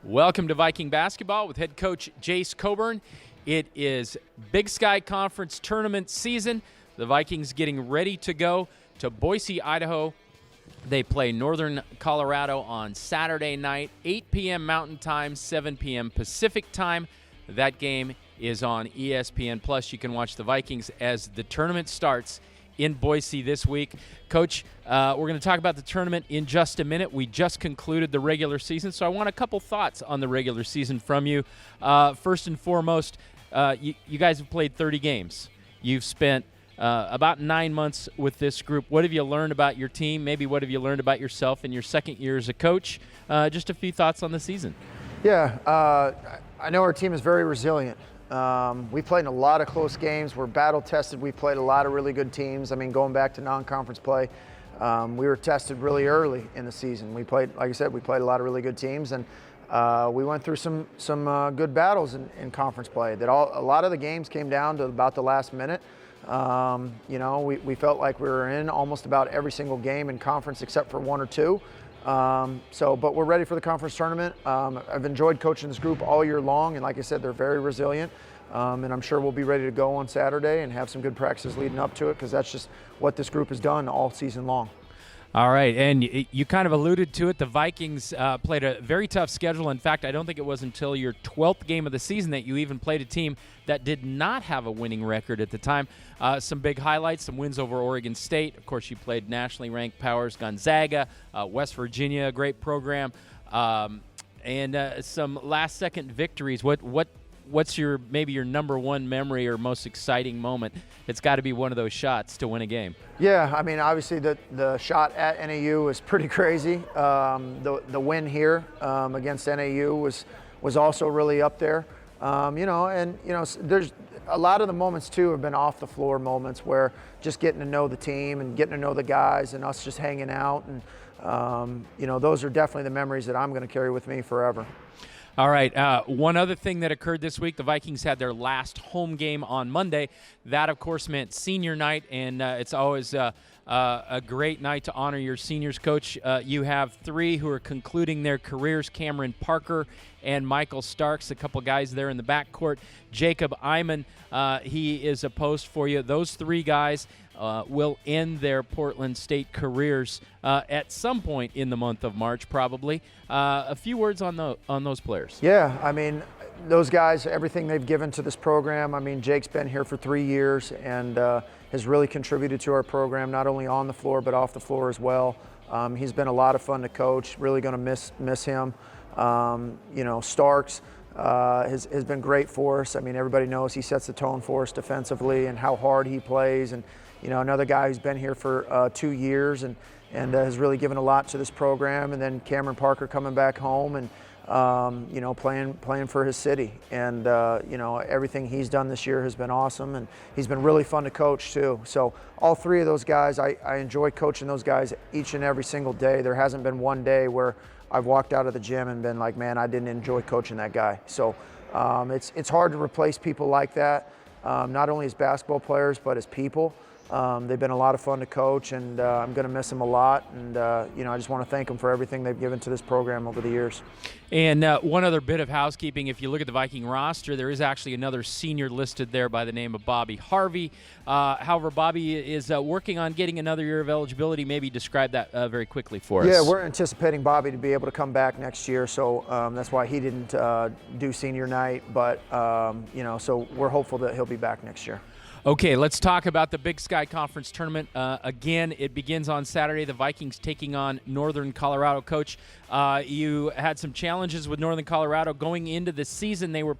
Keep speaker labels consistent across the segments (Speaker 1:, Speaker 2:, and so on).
Speaker 1: Welcome to Viking Basketball with head coach Jase Coburn. It is Big Sky Conference tournament season. The Vikings getting ready to go to Boise, Idaho. They play Northern Colorado on Saturday night, 8 p.m. Mountain Time, 7 p.m. Pacific Time. That game is on ESPN+. You can watch the Vikings as the tournament starts in Boise this week. Coach, we're going to talk about the tournament in just a minute. We just concluded the regular season, so I want a couple thoughts on the regular season from you. First and foremost, you guys have played 30 games. You've spent about 9 months with this group. What have you learned about your team? Maybe what have you learned about yourself in your second year as a coach? Just a few thoughts on the season.
Speaker 2: Yeah, I know our team is very resilient. We played in a lot of close games. We're battle-tested. We played a lot of really good teams. I mean, going back to non-conference play, we were tested really early in the season. We played, like I said, we played a lot of really good teams, and we went through some good battles in conference play. A lot of the games came down to about the last minute. You know, we felt like we were in almost about every single game in conference except for one or two. But we're ready for the conference tournament. I've enjoyed coaching this group all year long, and like I said, they're very resilient. And I'm sure we'll be ready to go on Saturday and have some good practices leading up to it, because that's just what this group has done all season long.
Speaker 1: All right, and you kind of alluded to it. The Vikings played a very tough schedule. In fact, I don't think it was until your 12th game of the season that you even played a team that did not have a winning record at the time. Some big highlights, some wins over Oregon State. Of course, you played nationally ranked powers Gonzaga, West Virginia, a great program, and some last-second victories. What's maybe your number one memory or most exciting moment? It's got to be one of those shots to win a game.
Speaker 2: Yeah, I mean, obviously the shot at NAU was pretty crazy. The win here against NAU was also really up there. There's a lot of the moments too have been off the floor moments where just getting to know the team and getting to know the guys and us just hanging out, and those are definitely the memories that I'm going to carry with me forever.
Speaker 1: All right, one other thing that occurred this week, the Vikings had their last home game on Monday. That, of course, meant senior night, and it's always a great night to honor your seniors. Coach, you have three who are concluding their careers, Cameron Parker and Michael Starks, a couple guys there in the backcourt. Jacob Iman, he is a post for you. Those three guys will end their Portland State careers at some point in the month of March, probably. A few words on those players.
Speaker 2: Yeah, I mean, those guys, everything they've given to this program. I mean, Jake's been here for 3 years and has really contributed to our program, not only on the floor but off the floor as well. He's been a lot of fun to coach. Really going to miss him. Starks has been great for us. I mean, everybody knows he sets the tone for us defensively and how hard he plays. And another guy who's been here for 2 years and has really given a lot to this program. And then Cameron Parker coming back home and playing for his city. And everything he's done this year has been awesome, and he's been really fun to coach too. So all three of those guys, I enjoy coaching those guys each and every single day. There hasn't been one day where I've walked out of the gym and been like, man, I didn't enjoy coaching that guy. So it's hard to replace people like that, not only as basketball players but as people. They've been a lot of fun to coach, and I'm going to miss them a lot. And, I just want to thank them for everything they've given to this program over the years.
Speaker 1: And one other bit of housekeeping. If you look at the Viking roster, there is actually another senior listed there by the name of Bobby Harvey. However, Bobby is working on getting another year of eligibility. Maybe describe that very quickly for us.
Speaker 2: Yeah, we're anticipating Bobby to be able to come back next year, so that's why he didn't do senior night. But, so we're hopeful that he'll be back next year.
Speaker 1: Okay, let's talk about the Big Sky Conference tournament. Again, it begins on Saturday. The Vikings taking on Northern Colorado. Coach, you had some challenges with Northern Colorado. Going into the season, they were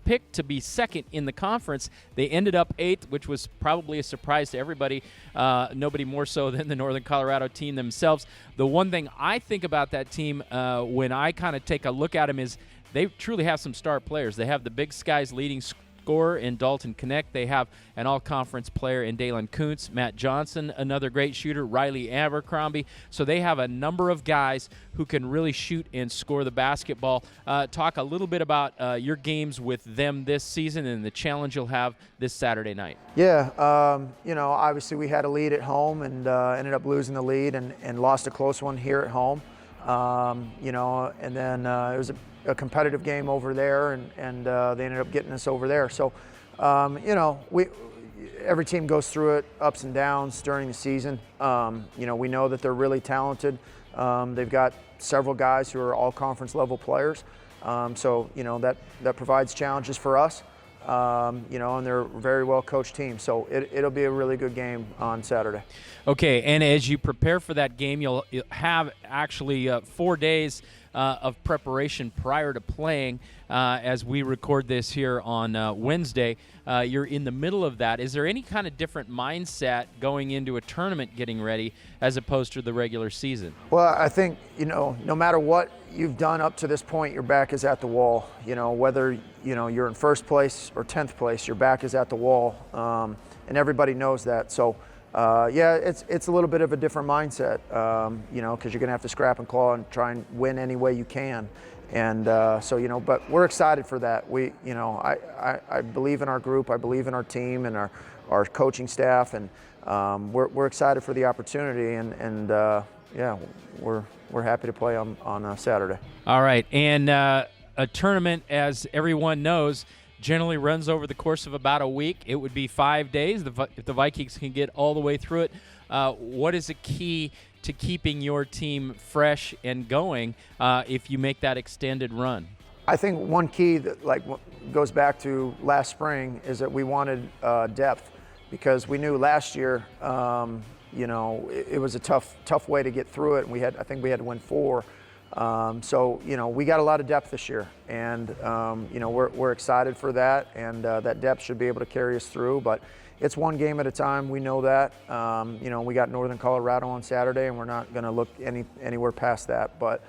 Speaker 1: picked to be second in the conference. They ended up 8th, which was probably a surprise to everybody, nobody more so than the Northern Colorado team themselves. The one thing I think about that team when I kind of take a look at them is they truly have some star players. They have the Big Sky's leading scorer in Dalton Connect. They have an all-conference player in Dalen Kuntz, Matt Johnson, another great shooter, Riley Abercrombie. So they have a number of guys who can really shoot and score the basketball. Talk a little bit about your games with them this season and the challenge you'll have this Saturday night.
Speaker 2: Yeah, obviously we had a lead at home and ended up losing the lead and lost a close one here at home. And then it was a competitive game over there, and they ended up getting us over there. So, every team goes through it, ups and downs during the season. We know that they're really talented. They've got several guys who are all conference level players. That provides challenges for us. And they're a very well coached team. So it'll be a really good game on Saturday.
Speaker 1: Okay, and as you prepare for that game, you'll have actually 4 days of preparation prior to playing. As we record this here on Wednesday, you're in the middle of that. Is there any kind of different mindset going into a tournament getting ready as opposed to the regular season?
Speaker 2: Well, I think, no matter what you've done up to this point, your back is at the wall. Whether, you're in first place or 10th place, your back is at the wall, and everybody knows that. So, it's a little bit of a different mindset, because you're going to have to scrap and claw and try and win any way you can. And but we're excited for that. I believe in our group, I believe in our team and our coaching staff, and we're excited for the opportunity, and we're happy to play on Saturday.
Speaker 1: All right, and a tournament, as everyone knows, generally runs over the course of about a week. It would be 5 days if the Vikings can get all the way through it. What is a key to keeping your team fresh and going if you make that extended run?
Speaker 2: I think one key that goes back to last spring is that we wanted depth, because we knew last year it was a tough way to get through it, and I think we had to win 4. We got a lot of depth this year, and we're excited for that, and that depth should be able to carry us through. But it's one game at a time. We know that. We got Northern Colorado on Saturday, and we're not going to look anywhere past that. But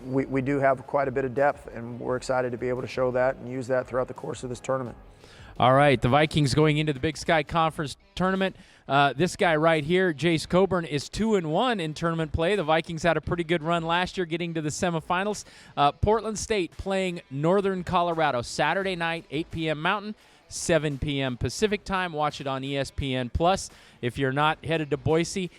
Speaker 2: we do have quite a bit of depth, and we're excited to be able to show that and use that throughout the course of this tournament.
Speaker 1: All right, the Vikings going into the Big Sky Conference tournament. This guy right here, Jase Coburn, is 2-1 in tournament play. The Vikings had a pretty good run last year getting to the semifinals. Portland State playing Northern Colorado Saturday night, 8 p.m. Mountain, 7 p.m. Pacific time. Watch it on ESPN+. If you're not headed to Boise,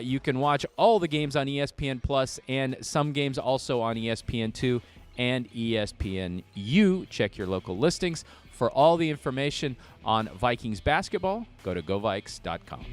Speaker 1: you can watch all the games on ESPN+, and some games also on ESPN2 and ESPNU. Check your local listings. For all the information on Vikings basketball, go to govikes.com.